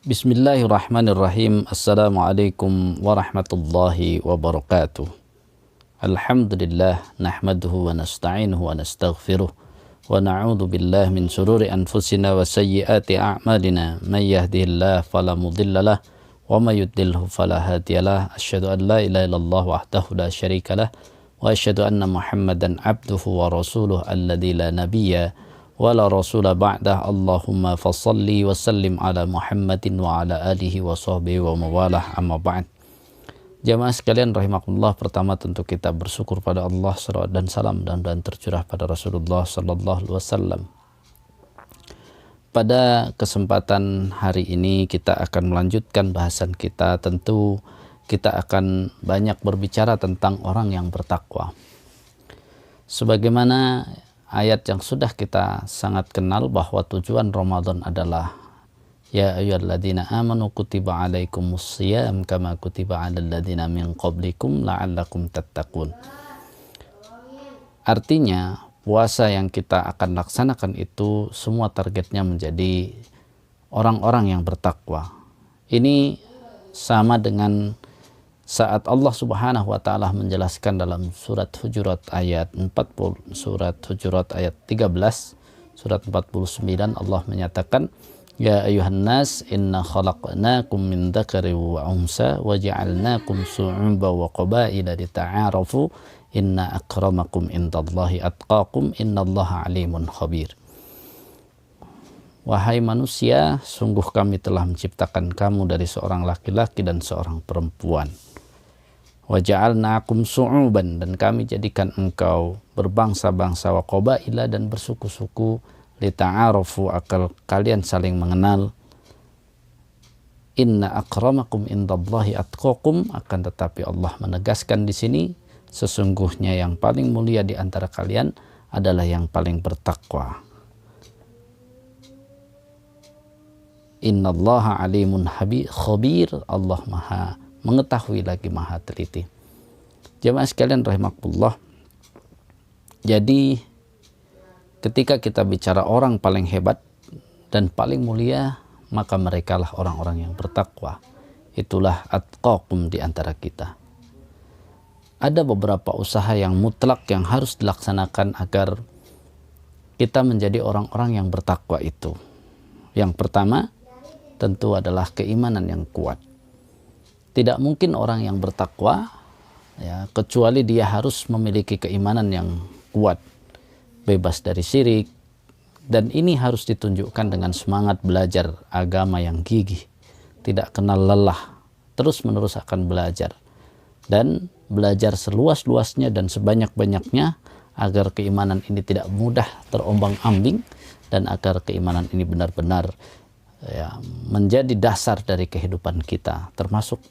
Bismillahirrahmanirrahim. Assalamualaikum warahmatullahi wabarakatuh. Alhamdulillah, nahmaduhu wa nasta'inuhu wa nastaghfiruh wa na'udzu billahi min shururi anfusina wa sayyiati a'malina. May yahdihillahu fala mudhillalah wa may yudlilhu fala hadiyalah. Asyhadu an la ilaha illallah wahdahu la syarikalah wa asyhadu anna Muhammadan abduhu wa rasuluh alladzi la nabiyya wala rasula ba'dah. Allahumma fassalli wa sallim ala Muhammadin wa ala alihi wa sahbihi wa mawalah, amma ba'd. Jamaah sekalian rahimakumullah, pertama tentu kita bersyukur pada Allah, salawat dan salam dan tercurah pada Rasulullah sallallahu alaihi wasallam. Pada kesempatan hari ini kita akan melanjutkan bahasan kita. Tentu kita akan banyak berbicara tentang orang yang bertakwa. Sebagaimana ayat yang sudah kita sangat kenal bahwa tujuan Ramadan adalah ya ayyuhalladzina amanu kutiba alaikumus shiyam kama kutiba alal ladzina min qablikum la'allakum tattaqun. Artinya puasa yang kita akan laksanakan itu semua targetnya menjadi orang-orang yang bertakwa. Ini sama dengan saat Allah Subhanahu wa taala menjelaskan dalam surat Hujurat ayat 40, surat Hujurat ayat 13, surat 49, Allah menyatakan ya ayuhan nas inna khalaqnakum min dzakari wa unsa wa ja'alnakum syu'uban wa qabaila lita'arafu inna akramakum indallahi atqakum innallaha alimun khabir. Wahai manusia, sungguh kami telah menciptakan kamu dari seorang laki-laki dan seorang perempuan. Wa ja'alnakum syu'uban, dan kami jadikan engkau berbangsa-bangsa, wa qabaila, dan bersuku-suku, lita'arafu, agar kalian saling mengenal. Inna akramakum indallahi atqakum, akan tetapi Allah menegaskan di sini sesungguhnya yang paling mulia di antara kalian adalah yang paling bertakwa. Innallaha alimun khabir, Allah maha mengetahui lagi maha teliti. Jemaah sekalian rahimakumullah, jadi ketika kita bicara orang paling hebat dan paling mulia, maka merekalah orang-orang yang bertakwa. Itulah atqakum di antara kita. Ada beberapa usaha yang mutlak yang harus dilaksanakan agar kita menjadi orang-orang yang bertakwa itu. Yang pertama tentu adalah keimanan yang kuat. Tidak mungkin orang yang bertakwa ya, kecuali dia harus memiliki keimanan yang kuat, bebas dari syirik, dan ini harus ditunjukkan dengan semangat belajar agama yang gigih, tidak kenal lelah, terus-menerus akan belajar, dan belajar seluas-luasnya dan sebanyak-banyaknya agar keimanan ini tidak mudah terombang-ambing dan agar keimanan ini benar-benar ya, menjadi dasar dari kehidupan kita, termasuk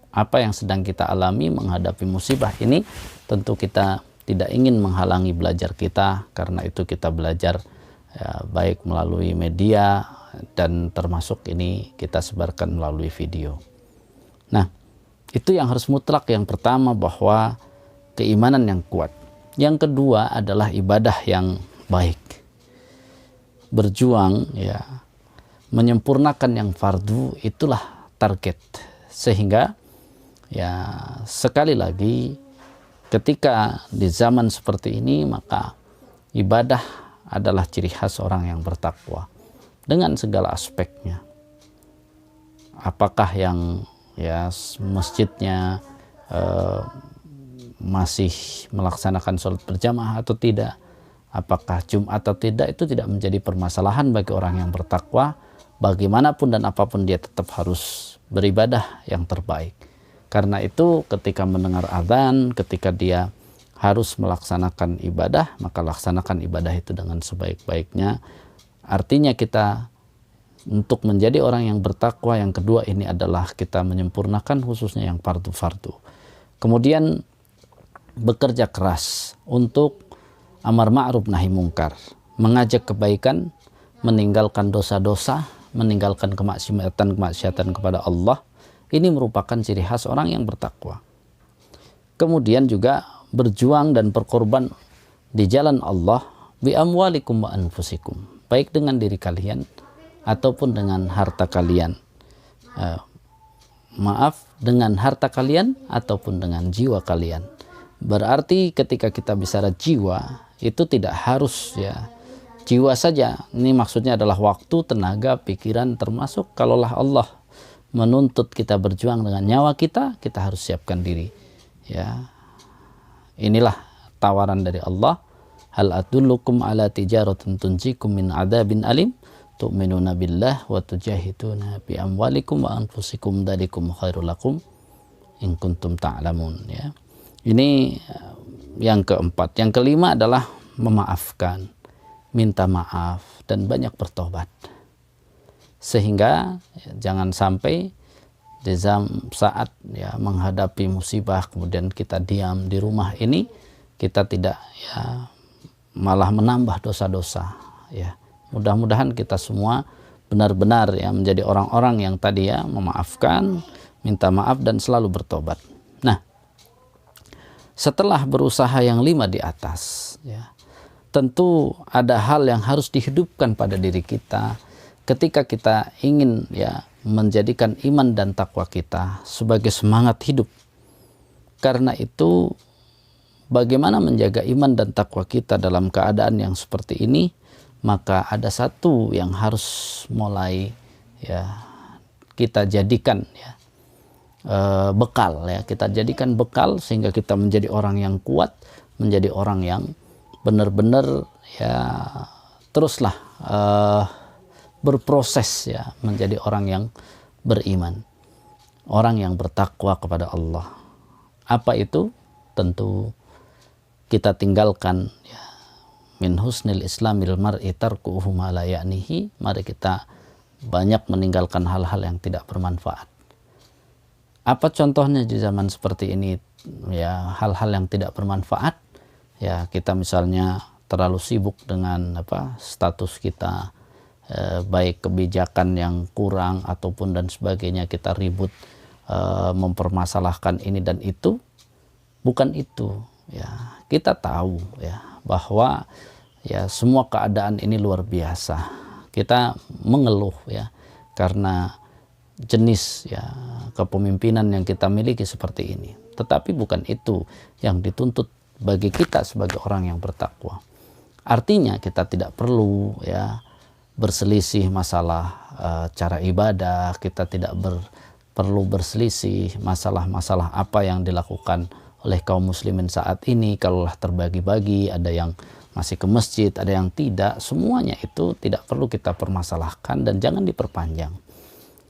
apa yang sedang kita alami menghadapi musibah ini. Tentu kita tidak ingin menghalangi belajar kita, karena itu kita belajar ya, baik melalui media dan termasuk ini kita sebarkan melalui video. Nah, itu yang harus mutlak, yang pertama bahwa keimanan yang kuat. Yang kedua adalah ibadah yang baik. Berjuang ya, menyempurnakan yang fardu, itulah target. Sehingga ya, sekali lagi ketika di zaman seperti ini, maka ibadah adalah ciri khas orang yang bertakwa dengan segala aspeknya. Apakah yang ya masjidnya masih melaksanakan sholat berjamaah atau tidak, apakah Jumat atau tidak, itu tidak menjadi permasalahan bagi orang yang bertakwa. Bagaimanapun dan apapun dia tetap harus beribadah yang terbaik. Karena itu ketika mendengar azan, ketika dia harus melaksanakan ibadah, maka laksanakan ibadah itu dengan sebaik-baiknya. Artinya kita untuk menjadi orang yang bertakwa, yang kedua ini adalah kita menyempurnakan khususnya yang fardu-fardu. Kemudian bekerja keras untuk amar ma'ruf nahi mungkar, mengajak kebaikan, meninggalkan dosa-dosa, meninggalkan kemaksiatan kepada Allah. Ini merupakan ciri khas orang yang bertakwa. Kemudian juga berjuang dan berkorban di jalan Allah bi amwalikum wa anfusikum, baik dengan diri kalian ataupun dengan harta kalian. eh, maaf, dengan harta kalian ataupun dengan jiwa kalian. Berarti ketika kita bicara jiwa, itu tidak harus ya jiwa saja. Ini maksudnya adalah waktu, tenaga, pikiran, termasuk kalaulah Allah menuntut kita berjuang dengan nyawa kita, kita harus siapkan diri. Ya, inilah tawaran dari Allah. Hal adullukum ala tijaratin tunjikum min adzabin alim tu'minuna billah wa tujahiduna bi amwalikum wa anfusikum dzalikum khairul lakum in kuntum ta'lamun, ya. Ini yang keempat. Yang kelima adalah memaafkan, minta maaf dan banyak bertobat. Sehingga ya, jangan sampai di saat ya menghadapi musibah kemudian kita diam di rumah ini, kita tidak ya malah menambah dosa-dosa, ya. Mudah-mudahan kita semua benar-benar ya menjadi orang-orang yang tadi ya memaafkan, minta maaf dan selalu bertobat. Nah, setelah berusaha yang 5 di atas, ya, tentu ada hal yang harus dihidupkan pada diri kita ketika kita ingin ya menjadikan iman dan takwa kita sebagai semangat hidup. Karena itu, bagaimana menjaga iman dan takwa kita dalam keadaan yang seperti ini, maka ada satu yang harus mulai ya kita jadikan ya bekal, ya, kita jadikan bekal sehingga kita menjadi orang yang kuat, menjadi orang yang benar-benar ya teruslah berproses ya menjadi orang yang beriman, orang yang bertakwa kepada Allah. Apa itu? Tentu kita tinggalkan ya, min husnil islamil mar'i tarkuhu ma la ya'nihi. Mari kita banyak meninggalkan hal-hal yang tidak bermanfaat. Apa contohnya di zaman seperti ini ya, hal-hal yang tidak bermanfaat? Ya, kita misalnya terlalu sibuk dengan status kita, baik kebijakan yang kurang ataupun dan sebagainya, kita ribut mempermasalahkan ini dan itu. Bukan itu ya, kita tahu ya bahwa ya semua keadaan ini luar biasa. Kita mengeluh ya karena jenis ya kepemimpinan yang kita miliki seperti ini. Tetapi bukan itu yang dituntut bagi kita sebagai orang yang bertakwa. Artinya kita tidak perlu ya berselisih masalah cara ibadah, kita tidak perlu berselisih masalah-masalah apa yang dilakukan oleh kaum muslimin saat ini. Kalaulah terbagi-bagi, ada yang masih ke masjid, ada yang tidak, semuanya itu tidak perlu kita permasalahkan dan jangan diperpanjang.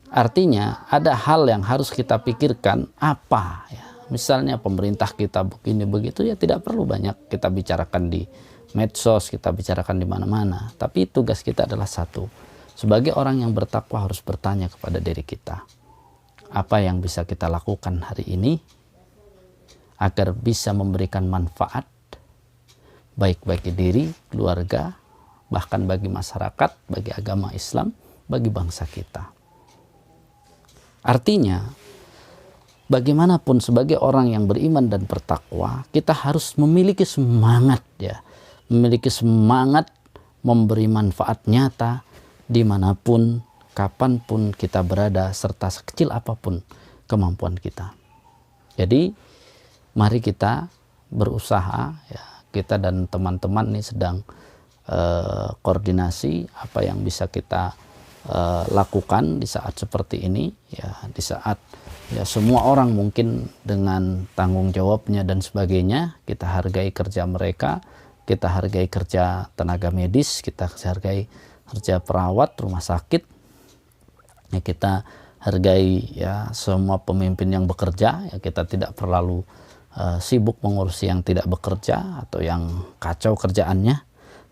Artinya ada hal yang harus kita pikirkan apa ya. Misalnya pemerintah kita begini begitu ya, tidak perlu banyak kita bicarakan di medsos, kita bicarakan di mana-mana. Tapi tugas kita adalah satu. Sebagai orang yang bertakwa harus bertanya kepada diri kita, apa yang bisa kita lakukan hari ini agar bisa memberikan manfaat baik bagi diri, keluarga, bahkan bagi masyarakat, bagi agama Islam, bagi bangsa kita. Artinya, bagaimanapun sebagai orang yang beriman dan bertakwa, kita harus memiliki semangat ya, memiliki semangat memberi manfaat nyata dimanapun, kapanpun kita berada, serta sekecil apapun kemampuan kita. Jadi, mari kita berusaha ya, kita dan teman-teman ini sedang koordinasi apa yang bisa kita lakukan di saat seperti ini ya, di saat ya semua orang mungkin dengan tanggung jawabnya dan sebagainya. Kita hargai kerja mereka, kita hargai kerja tenaga medis, kita hargai kerja perawat rumah sakit ya, kita hargai ya semua pemimpin yang bekerja ya, kita tidak terlalu sibuk mengurusi yang tidak bekerja atau yang kacau kerjaannya.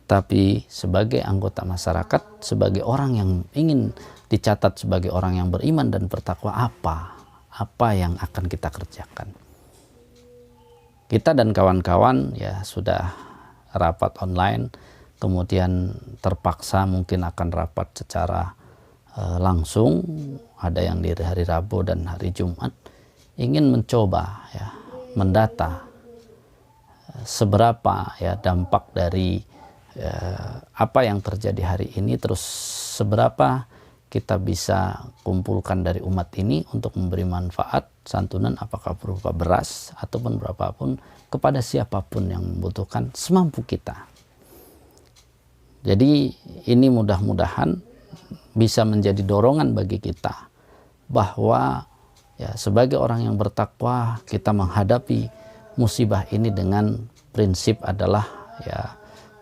Tapi sebagai anggota masyarakat, sebagai orang yang ingin dicatat sebagai orang yang beriman dan bertakwa, apa yang akan kita kerjakan. Kita dan kawan-kawan ya sudah rapat online, kemudian terpaksa mungkin akan rapat secara langsung, ada yang di hari Rabu dan hari Jumat, ingin mencoba ya mendata seberapa ya dampak dari apa yang terjadi hari ini, terus seberapa kita bisa kumpulkan dari umat ini untuk memberi manfaat santunan, apakah berupa beras ataupun berapapun, kepada siapapun yang membutuhkan semampu kita. Jadi ini mudah-mudahan bisa menjadi dorongan bagi kita bahwa ya, sebagai orang yang bertakwa, kita menghadapi musibah ini dengan prinsip adalah ya,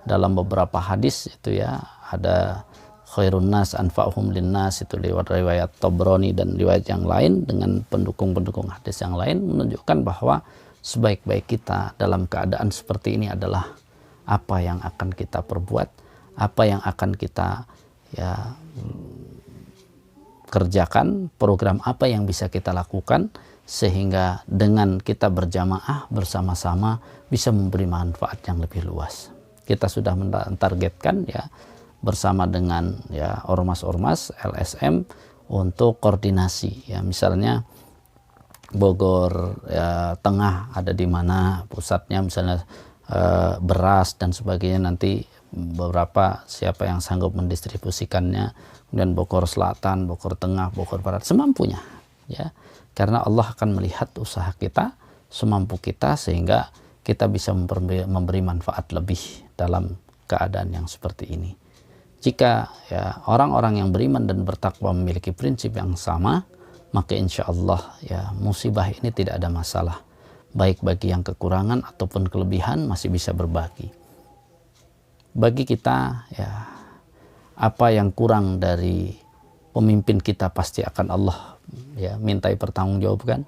dalam beberapa hadis itu ya, ada khairun nas anfa'uhum linnas, itu lewat riwayat Tabrani dan riwayat yang lain dengan pendukung-pendukung hadis yang lain, menunjukkan bahwa sebaik-baik kita dalam keadaan seperti ini adalah apa yang akan kita perbuat, apa yang akan kita ya kerjakan, program apa yang bisa kita lakukan, sehingga dengan kita berjamaah bersama-sama bisa memberi manfaat yang lebih luas. Kita sudah mentargetkan ya, bersama dengan ya ormas-ormas LSM untuk koordinasi ya, misalnya Bogor ya, Tengah ada di mana pusatnya, misalnya beras dan sebagainya, nanti beberapa siapa yang sanggup mendistribusikannya, kemudian Bogor Selatan, Bogor Tengah, Bogor Barat, semampunya ya, karena Allah akan melihat usaha kita semampu kita, sehingga kita bisa memberi manfaat lebih dalam keadaan yang seperti ini. Jika ya orang-orang yang beriman dan bertakwa memiliki prinsip yang sama, maka insya Allah ya musibah ini tidak ada masalah. Baik bagi yang kekurangan ataupun kelebihan masih bisa berbagi. Bagi kita ya, apa yang kurang dari pemimpin kita pasti akan Allah ya mintai pertanggungjawaban.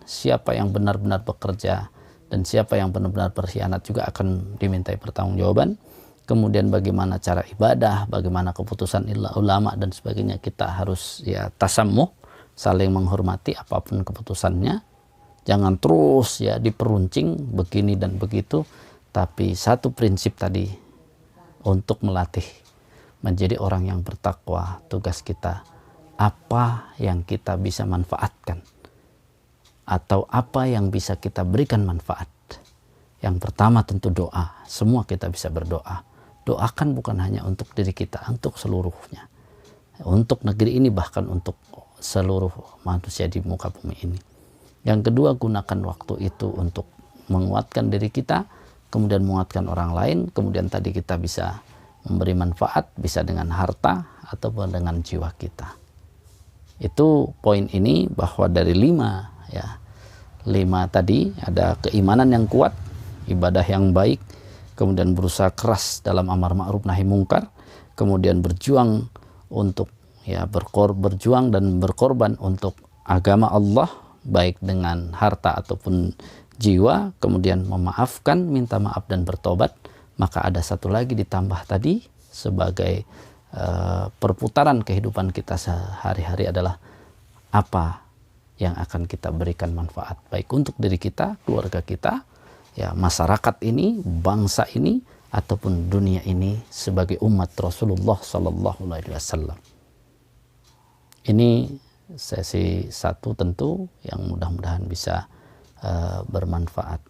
Siapa yang benar-benar bekerja dan siapa yang benar-benar berkhianat juga akan dimintai pertanggungjawaban. Kemudian bagaimana cara ibadah, bagaimana keputusan ulama dan sebagainya, kita harus ya tasammuh, saling menghormati apapun keputusannya. Jangan terus ya diperuncing begini dan begitu, tapi satu prinsip tadi, untuk melatih menjadi orang yang bertakwa, tugas kita apa yang kita bisa manfaatkan atau apa yang bisa kita berikan manfaat. Yang pertama tentu doa. Semua kita bisa berdoa. Doakan bukan hanya untuk diri kita, untuk seluruhnya, untuk negeri ini, bahkan untuk seluruh manusia di muka bumi ini. Yang kedua, gunakan waktu itu untuk menguatkan diri kita, kemudian menguatkan orang lain, kemudian tadi kita bisa memberi manfaat, bisa dengan harta ataupun dengan jiwa kita. Itu poin ini, bahwa dari 5 tadi ada keimanan yang kuat, ibadah yang baik, kemudian berusaha keras dalam amar ma'ruf nahi mungkar, kemudian berjuang untuk ya berjuang dan berkorban untuk agama Allah, baik dengan harta ataupun jiwa, kemudian memaafkan, minta maaf dan bertobat. Maka ada satu lagi ditambah tadi sebagai perputaran kehidupan kita sehari-hari adalah apa yang akan kita berikan manfaat, baik untuk diri kita, keluarga kita, ya masyarakat ini, bangsa ini, ataupun dunia ini sebagai umat Rasulullah Sallallahu Alaihi Wasallam. Ini sesi 1 tentu yang mudah-mudahan bisa bermanfaat.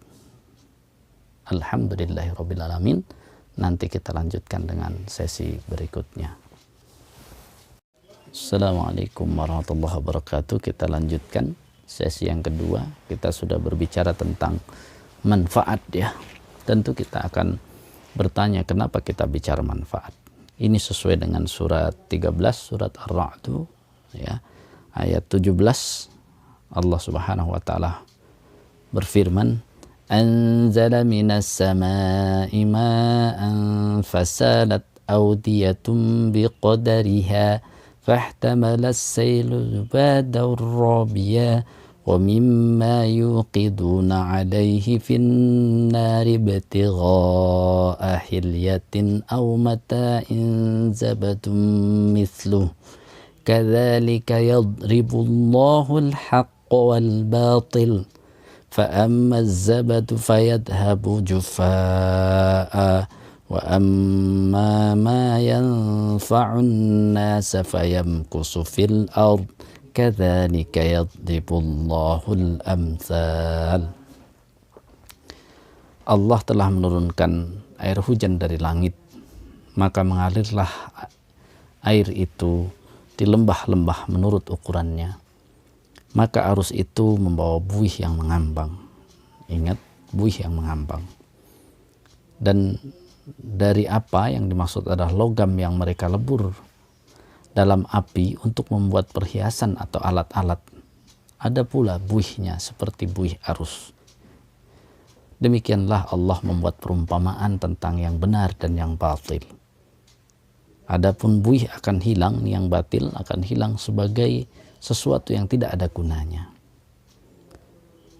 Alhamdulillahirabbil alamin. Nanti kita lanjutkan dengan sesi berikutnya. Assalamualaikum warahmatullahi wabarakatuh. Kita lanjutkan sesi yang kedua. Kita sudah berbicara tentang manfaat ya. Tentu kita akan bertanya kenapa kita bicara manfaat. Ini sesuai dengan surat 13 surat Ar-Ra'd ya. Ayat 17 Allah Subhanahu wa taala berfirman, anzala minas samaa'i ma'an fasalat awdiyatun biqadariha fahtamala as-sailu zubada rabiya wa mimma yuqiduna 'alaihi fin nari ibtigha'a hilyatin aw mata'in zabadun mithluhu kadzalika yadribullahu al-haqqa wal batil فأما الزبد فيذهب جفاء وأما ما ينفع الناس فيمكث في الأرض كذلك يضرب الله الأمثال. Allah telah menurunkan air hujan dari langit, maka mengalirlah air itu di lembah-lembah menurut ukurannya, maka arus itu membawa buih yang mengambang. Ingat, buih yang mengambang. Dan dari apa yang dimaksud adalah logam yang mereka lebur dalam api untuk membuat perhiasan atau alat-alat. Ada pula buihnya seperti buih arus. Demikianlah Allah membuat perumpamaan tentang yang benar dan yang batil. Adapun buih akan hilang, yang batil akan hilang sebagai sesuatu yang tidak ada gunanya.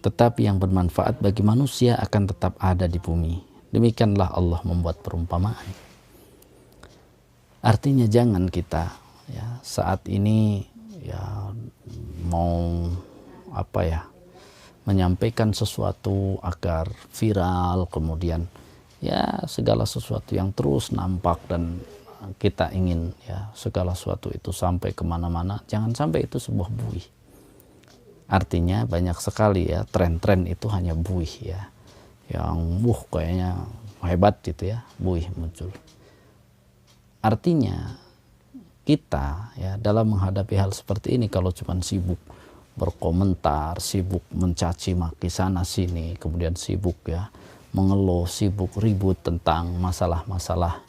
Tetapi yang bermanfaat bagi manusia akan tetap ada di bumi. Demikianlah Allah membuat perumpamaan. Artinya jangan kita saat ini mau menyampaikan sesuatu agar viral, kemudian segala sesuatu yang terus nampak dan kita ingin segala sesuatu itu sampai kemana-mana. Jangan sampai itu sebuah buih. Artinya banyak sekali tren-tren itu hanya buih yang kayaknya hebat gitu buih muncul. Artinya kita dalam menghadapi hal seperti ini, kalau cuma sibuk berkomentar, sibuk mencaci maki sana sini, kemudian sibuk mengeluh, sibuk ribut tentang masalah-masalah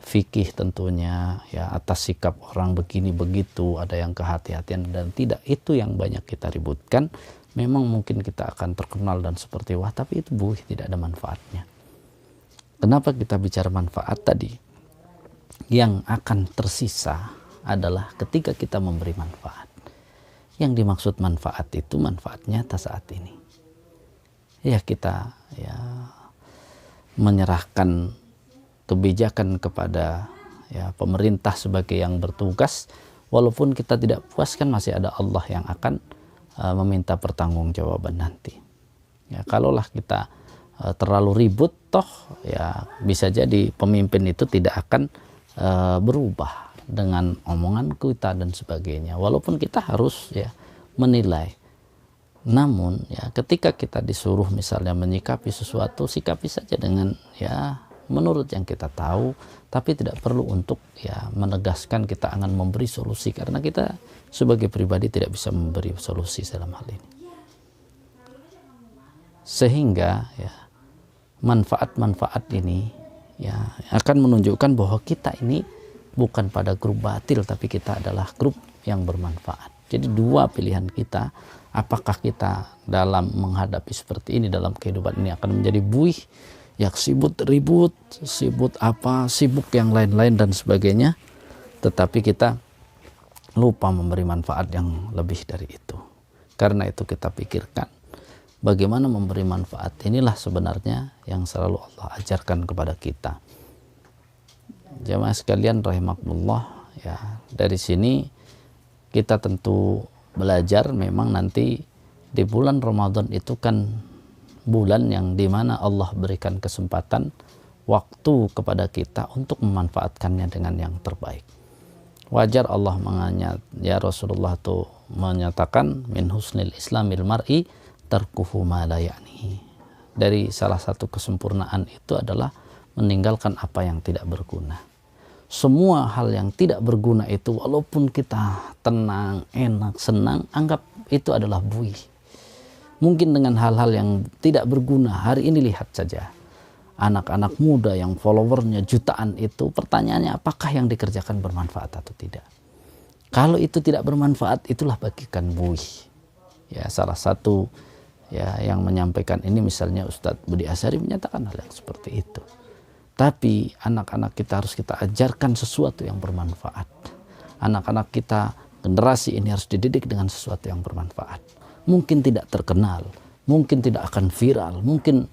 fikih tentunya atas sikap orang begini begitu, ada yang kehati-hatian dan tidak, itu yang banyak kita ributkan. Memang mungkin kita akan terkenal dan seperti tapi itu buih, tidak ada manfaatnya. Kenapa kita bicara manfaat tadi? Yang akan tersisa adalah ketika kita memberi manfaat. Yang dimaksud manfaat itu manfaat nyata saat ini. Kita menyerahkan kebijakan kepada pemerintah sebagai yang bertugas, walaupun kita tidak puas kan masih ada Allah yang akan meminta pertanggungjawaban nanti. Kalaulah kita terlalu ribut, bisa jadi pemimpin itu tidak akan berubah dengan omongan kita dan sebagainya, walaupun kita harus menilai. Namun ketika kita disuruh misalnya menyikapi sesuatu, sikapi saja dengan menurut yang kita tahu, tapi tidak perlu untuk menegaskan kita akan memberi solusi, karena kita sebagai pribadi tidak bisa memberi solusi dalam hal ini. Sehingga manfaat-manfaat ini akan menunjukkan bahwa kita ini bukan pada grup batil, tapi kita adalah grup yang bermanfaat. Jadi dua pilihan kita, apakah kita dalam menghadapi seperti ini dalam kehidupan ini akan menjadi buih yang sibuk ribut, sibuk yang lain-lain dan sebagainya, tetapi kita lupa memberi manfaat yang lebih dari itu. Karena itu kita pikirkan bagaimana memberi manfaat. Inilah sebenarnya yang selalu Allah ajarkan kepada kita. Jamaah sekalian rahimakumullah, dari sini kita tentu belajar. Memang nanti di bulan Ramadan itu kan bulan yang dimana Allah berikan kesempatan waktu kepada kita untuk memanfaatkannya dengan yang terbaik. Wajar Allah Rasulullah itu menyatakan min husnil islamil mar'i tarkuhu ma la ya'ni. Dari salah satu kesempurnaan itu adalah meninggalkan apa yang tidak berguna. Semua hal yang tidak berguna itu, walaupun kita tenang, enak, senang, anggap itu adalah buih. Mungkin dengan hal-hal yang tidak berguna, hari ini lihat saja anak-anak muda yang followernya jutaan itu, pertanyaannya apakah yang dikerjakan bermanfaat atau tidak. Kalau itu tidak bermanfaat, itulah bagikan buih. Salah satu yang menyampaikan ini misalnya Ustadz Budi Asyari menyatakan hal yang seperti itu. Tapi anak-anak kita harus kita ajarkan sesuatu yang bermanfaat. Anak-anak kita, generasi ini harus dididik dengan sesuatu yang bermanfaat. Mungkin tidak terkenal, mungkin tidak akan viral, mungkin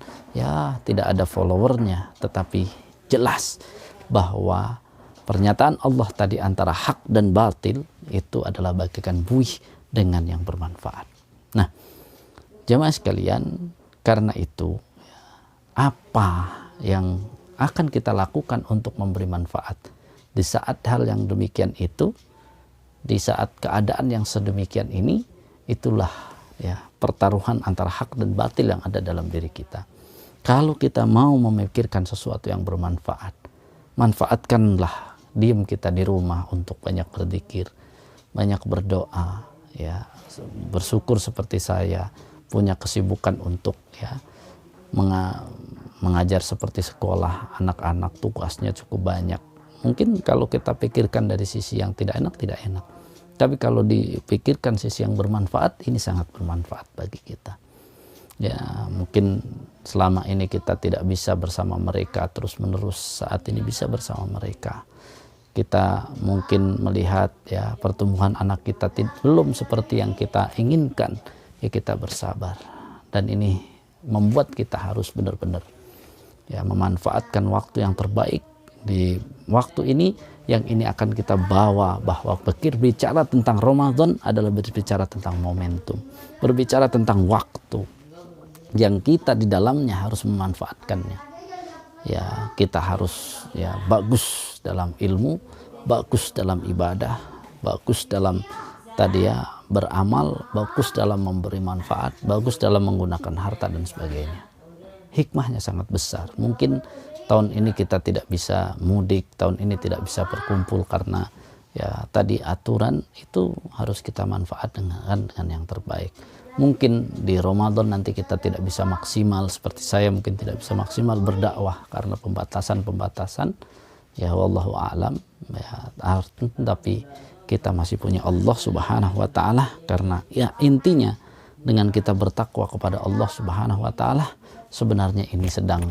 tidak ada followernya, tetapi jelas bahwa pernyataan Allah tadi antara hak dan batil itu adalah bagaikan buih dengan yang bermanfaat. Nah, jamaah sekalian, karena itu apa yang akan kita lakukan untuk memberi manfaat di saat hal yang demikian itu, di saat keadaan yang sedemikian ini? Itulah pertaruhan antara hak dan batil yang ada dalam diri kita. Kalau kita mau memikirkan sesuatu yang bermanfaat, manfaatkanlah diem kita di rumah untuk banyak berzikir, banyak berdoa, ya, bersyukur seperti saya punya kesibukan untuk ya mengajar seperti sekolah, anak-anak tugasnya cukup banyak. Mungkin kalau kita pikirkan dari sisi yang tidak enak, tidak enak. Tapi kalau dipikirkan sisi yang bermanfaat, ini sangat bermanfaat bagi kita. Ya, mungkin selama ini kita tidak bisa bersama mereka terus-menerus, saat ini bisa bersama mereka. Kita mungkin melihat ya pertumbuhan anak kita belum seperti yang kita inginkan, ya kita bersabar. Dan ini membuat kita harus benar-benar ya memanfaatkan waktu yang terbaik di waktu ini, yang ini akan kita bawa bahwa berbicara tentang Ramadan adalah berbicara tentang momentum, berbicara tentang waktu yang kita di dalamnya harus memanfaatkannya. Ya, kita harus ya bagus dalam ilmu, bagus dalam ibadah, bagus dalam tadi ya beramal, bagus dalam memberi manfaat, bagus dalam menggunakan harta dan sebagainya. Hikmahnya sangat besar. Mungkin tahun ini kita tidak bisa mudik, tahun ini tidak bisa berkumpul karena ya tadi aturan itu harus kita manfaatkan dengan yang terbaik. Mungkin di Ramadan nanti kita tidak bisa maksimal, seperti saya mungkin tidak bisa maksimal berdakwah karena pembatasan-pembatasan. Ya wallahu a'lam. Ya, tapi kita masih punya Allah Subhanahu wa taala, karena ya intinya dengan kita bertakwa kepada Allah Subhanahu wa taala, sebenarnya ini sedang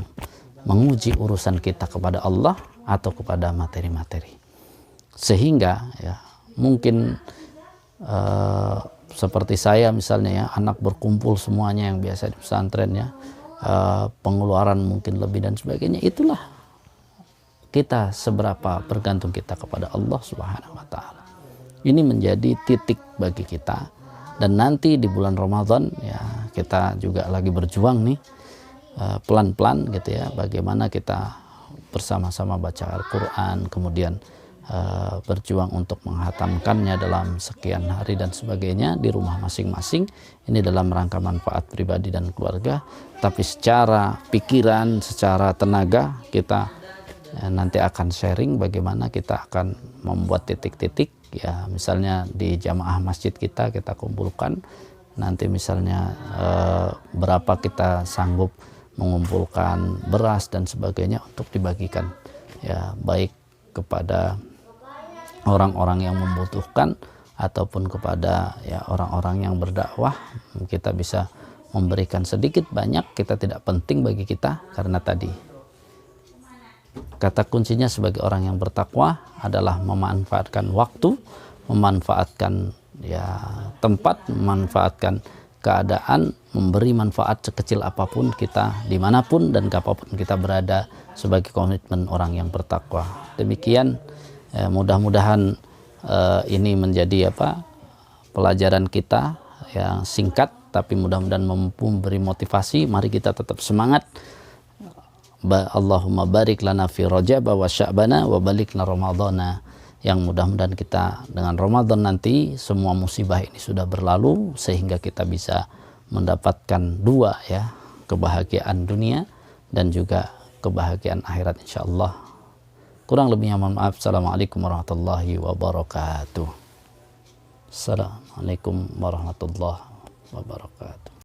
menguji urusan kita kepada Allah atau kepada materi-materi. Sehingga ya mungkin seperti saya misalnya ya, anak berkumpul semuanya yang biasa di pesantren ya, pengeluaran mungkin lebih dan sebagainya, itulah kita seberapa bergantung kita kepada Allah Subhanahu wa taala. Ini menjadi titik bagi kita. Dan nanti di bulan Ramadan ya kita juga lagi berjuang nih pelan-pelan gitu ya, bagaimana kita bersama-sama baca Al-Quran, kemudian berjuang untuk menghatamkannya dalam sekian hari dan sebagainya di rumah masing-masing. Ini dalam rangka manfaat pribadi dan keluarga, tapi secara pikiran, secara tenaga kita nanti akan sharing bagaimana kita akan membuat titik-titik ya, misalnya di jamaah masjid kita kumpulkan nanti misalnya berapa kita sanggup mengumpulkan beras dan sebagainya untuk dibagikan ya, baik kepada orang-orang yang membutuhkan ataupun kepada ya orang-orang yang berdakwah. Kita bisa memberikan sedikit banyak, kita tidak penting bagi kita, karena tadi kata kuncinya sebagai orang yang bertakwa adalah memanfaatkan waktu, memanfaatkan ya tempat, memanfaatkan keadaan, memberi manfaat sekecil apapun kita dimanapun dan kapanpun kita berada, sebagai komitmen orang yang bertakwa. Demikian mudah-mudahan ini menjadi pelajaran kita yang singkat, tapi mudah-mudahan mampu memberi motivasi. Mari kita tetap semangat. Allahumma barik lana fi Rajab wa Sya'bana wa balikna Ramadhana, yang mudah-mudahan kita dengan Ramadan nanti semua musibah ini sudah berlalu, sehingga kita bisa mendapatkan dua ya, kebahagiaan dunia dan juga kebahagiaan akhirat insyaallah. Kurang lebihnya mohon maaf. Assalamualaikum warahmatullahi wabarakatuh. Assalamualaikum warahmatullahi wabarakatuh.